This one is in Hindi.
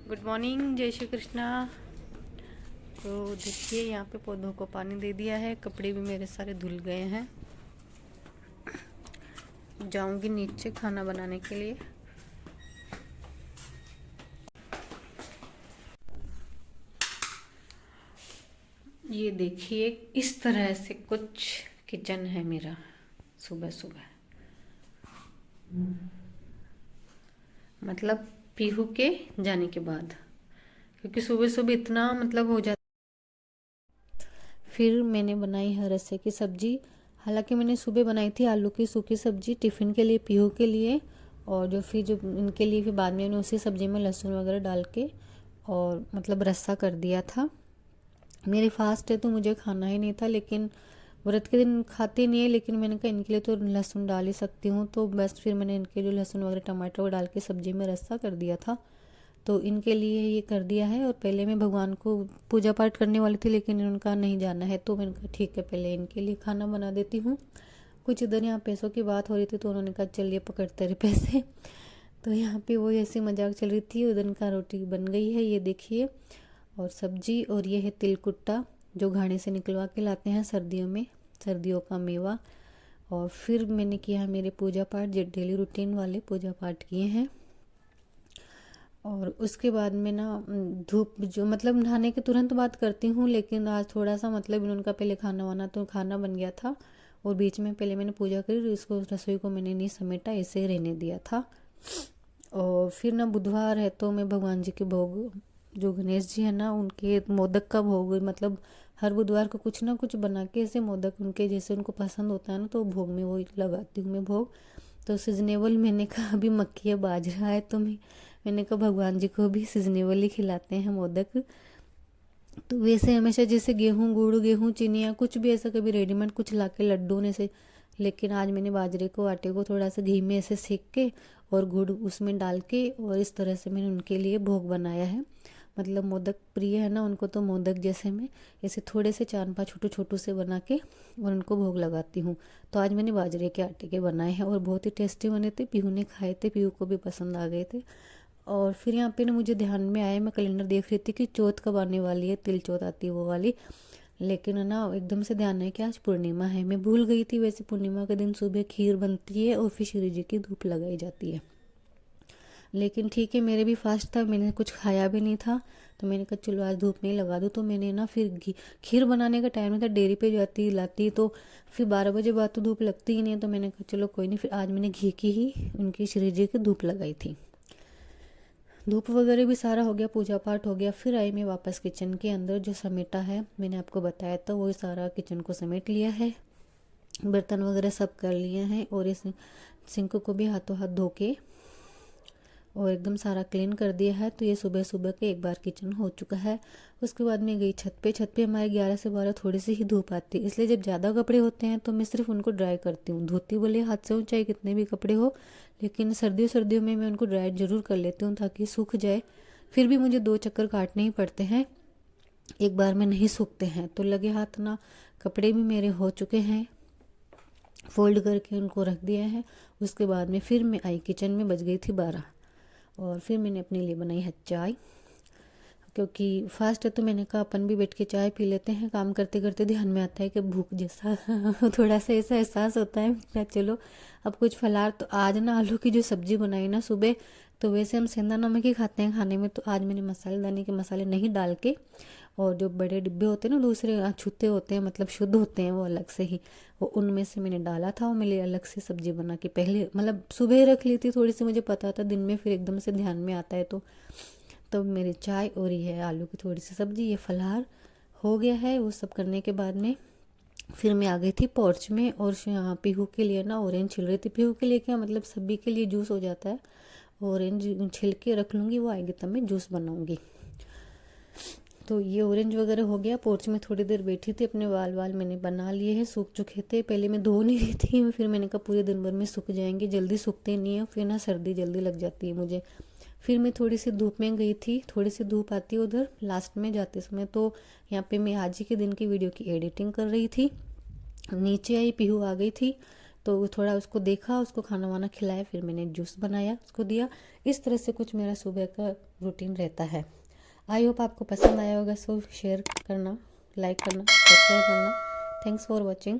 गुड मॉर्निंग, जय श्री कृष्णा। तो देखिए यहाँ पे पौधों को पानी दे दिया है, कपड़े भी मेरे सारे धुल गए हैं। जाऊंगी नीचे खाना बनाने के लिए। ये देखिए इस तरह से कुछ किचन है मेरा सुबह सुबह, मतलब पीहू के जाने के बाद, क्योंकि सुबह सुबह इतना मतलब हो जाता। फिर मैंने बनाई हरसे की सब्जी। हालांकि मैंने सुबह बनाई थी आलू की सूखी सब्जी टिफ़िन के लिए, पीहू के लिए, और जो इनके लिए फिर बाद में मैंने उसी सब्जी में लहसुन वगैरह डाल के और मतलब रस्सा कर दिया था। मेरी फास्ट है तो मुझे खाना ही नहीं था, लेकिन व्रत के दिन खाते नहीं है, लेकिन मैंने कहा इनके लिए तो लहसुन डाल ही सकती हूँ, तो बस फिर मैंने इनके जो लहसुन वगैरह टमाटर डाल के सब्जी में रस्सा कर दिया था। तो इनके लिए ये कर दिया है। और पहले मैं भगवान को पूजा पाठ करने वाली थी, लेकिन उनका नहीं जाना है, तो मैंने कहा ठीक है पहले इनके लिए खाना बना देती हूँ। कुछ इधर यहाँ पैसों की बात हो रही थी, तो उन्होंने कहा चलिए पकड़ते रहे पैसे। तो यहाँ पे वो ऐसी मजाक चल रही थी। उधर का रोटी बन गई है, ये देखिए, और सब्जी। और ये है तिलकुट्टा, जो घाने से निकलवा के लाते हैं सर्दियों में, सर्दियों का मेवा। और फिर मैंने किया मेरे पूजा पाठ, जो डेली रूटीन वाले पूजा पाठ किए हैं। और उसके बाद में ना धूप जो मतलब नहाने के तुरंत बात करती हूँ, लेकिन आज थोड़ा सा मतलब इन्होंने का पहले खाना वाना तो खाना बन गया था, और बीच में पहले मैंने पूजा करी, इसको रसोई को मैंने नहीं समेटा, ऐसे रहने दिया था। और फिर ना बुधवार है तो मैं भगवान जी के भोग, जो गणेश जी है ना, उनके मोदक का भोग, मतलब हर बुधवार को कुछ ना कुछ बना के ऐसे मोदक उनके जैसे उनको पसंद होता है ना, तो भोग में वो लगाती हूँ मैं भोग। तो सीजनेबल मैंने कहा अभी मक्की है बाजरा है, तो मैंने कहा भगवान जी को भी सीजनेबल ही खिलाते हैं मोदक। तो वैसे हमेशा जैसे गेहूँ गुड़, गेहूँ चीनी या कुछ भी ऐसा कभी रेडीमेड कुछ ला के लड्डू ने से, लेकिन आज मैंने बाजरे को आटे को थोड़ा सा घी में ऐसे सेक के और गुड़ उसमें डाल के और इस तरह से मैंने उनके लिए भोग बनाया है। मतलब मोदक प्रिय है ना उनको, तो मोदक जैसे मैं ऐसे थोड़े से 4-5 छोटू छोटू से बना के और उनको भोग लगाती हूँ। तो आज मैंने बाजरे के आटे के बनाए हैं और बहुत ही टेस्टी बने थे। पीहू ने खाए थे, पीहू को भी पसंद आ गए थे। और फिर यहाँ पे ना मुझे ध्यान में आया, मैं कैलेंडर देख रही थी कि चौथ कब आने वाली है, तिल चौथ आती है वो वाली, लेकिन है ना एकदम से ध्यान है कि आज पूर्णिमा है, मैं भूल गई थी। वैसे पूर्णिमा के दिन सुबह खीर बनती है और फिर श्री जी की धूप लगाई जाती है, लेकिन ठीक है मेरे भी फास्ट था, मैंने कुछ खाया भी नहीं था, तो मैंने कहा चलो आज धूप में ही लगा दूँ। तो मैंने ना फिर खीर बनाने का टाइम नहीं था, डेयरी पे जाती लाती, तो फिर 12 बजे बाद तो धूप लगती ही नहीं, तो मैंने कहा चलो कोई नहीं, फिर आज मैंने घी की ही उनकी श्री जी की धूप लगाई थी। धूप वगैरह भी सारा हो गया, पूजा पाठ हो गया। फिर आई मैं वापस किचन के अंदर, जो समेटा है मैंने आपको बताया था, वो सारा किचन को समेट लिया है, बर्तन वगैरह सब कर लिए हैं, और इस सिंक को भी हाथों हाथ धो के और एकदम सारा क्लीन कर दिया है। तो ये सुबह सुबह के एक बार किचन हो चुका है। उसके बाद मैं गई छत पे। छत पे हमारे 11 से 12 थोड़ी सी ही धूप आती है, इसलिए जब ज़्यादा कपड़े होते हैं तो मैं सिर्फ उनको ड्राई करती हूँ, धोती बोले हाथ से हो चाहे कितने भी कपड़े हो, लेकिन सर्दियों में मैं उनको ड्राई जरूर कर लेती हूँ ताकि सूख जाए। फिर भी मुझे 2 चक्कर काटने ही पड़ते हैं, एक बार में नहीं सूखते हैं। तो लगे हाथ ना कपड़े भी मेरे हो चुके हैं, फोल्ड करके उनको रख दिया है। उसके बाद में फिर मैं आई किचन में, बज गई थी 12, और फिर मैंने अपने लिए बनाई है चाय, क्योंकि फास्ट है तो मैंने कहा अपन भी बैठ के चाय पी लेते हैं। काम करते करते ध्यान में आता है कि भूख जैसा थोड़ा सा ऐसा एहसास होता है, क्या चलो अब कुछ फलार। तो आज ना आलू की जो सब्जी बनाई ना सुबह, तो वैसे हम सेंधा नमक ही खाते हैं खाने में, तो आज मैंने मसालेदानी के मसाले नहीं डाल के, और जो बड़े डिब्बे होते हैं ना दूसरे छुट्टे होते हैं, मतलब शुद्ध होते हैं वो अलग से ही, वो उनमें से मैंने डाला था, और मेरे अलग से सब्जी बना के पहले मतलब सुबह रख ली थी थोड़ी सी, मुझे पता था दिन में फिर एकदम से ध्यान में आता है। तो मेरी चाय और ये है आलू की थोड़ी सी सब्जी, ये फलाहार हो गया है। वो सब करने के बाद में फिर मैं आ गई थी पोर्च में, और यहाँ पीहू के लिए ना ऑरेंज छिल रही थी। पीहू के लिए क्या मतलब सभी के लिए जूस हो जाता है, ऑरेंज छिल के रख लूँगी, वो आएगी तब मैं जूस बनाऊँगी। तो ये ऑरेंज वगैरह हो गया। पोर्च में थोड़ी देर बैठी थी, अपने वाल मैंने बना लिए हैं, सूख चुके थे। पहले मैं धो नहीं रही थी, फिर मैंने कहा पूरे दिन भर में सूख जाएंगे, जल्दी सूखते नहीं है, फिर ना सर्दी जल्दी लग जाती है मुझे। फिर मैं थोड़ी सी धूप में गई थी, थोड़ी सी धूप आती है उधर लास्ट में जाते समय। तो यहाँ पे मैं आज ही के दिन की वीडियो की एडिटिंग कर रही थी, नीचे आई, पीहू आ गई थी, तो थोड़ा उसको देखा, उसको खाना वाना खिलाया, फिर मैंने जूस बनाया उसको दिया। इस तरह से कुछ मेरा सुबह का रूटीन रहता है। आई होप आपको पसंद आया होगा। सो शेयर करना, लाइक करना, सब्सक्राइब करना। Thanks for watching.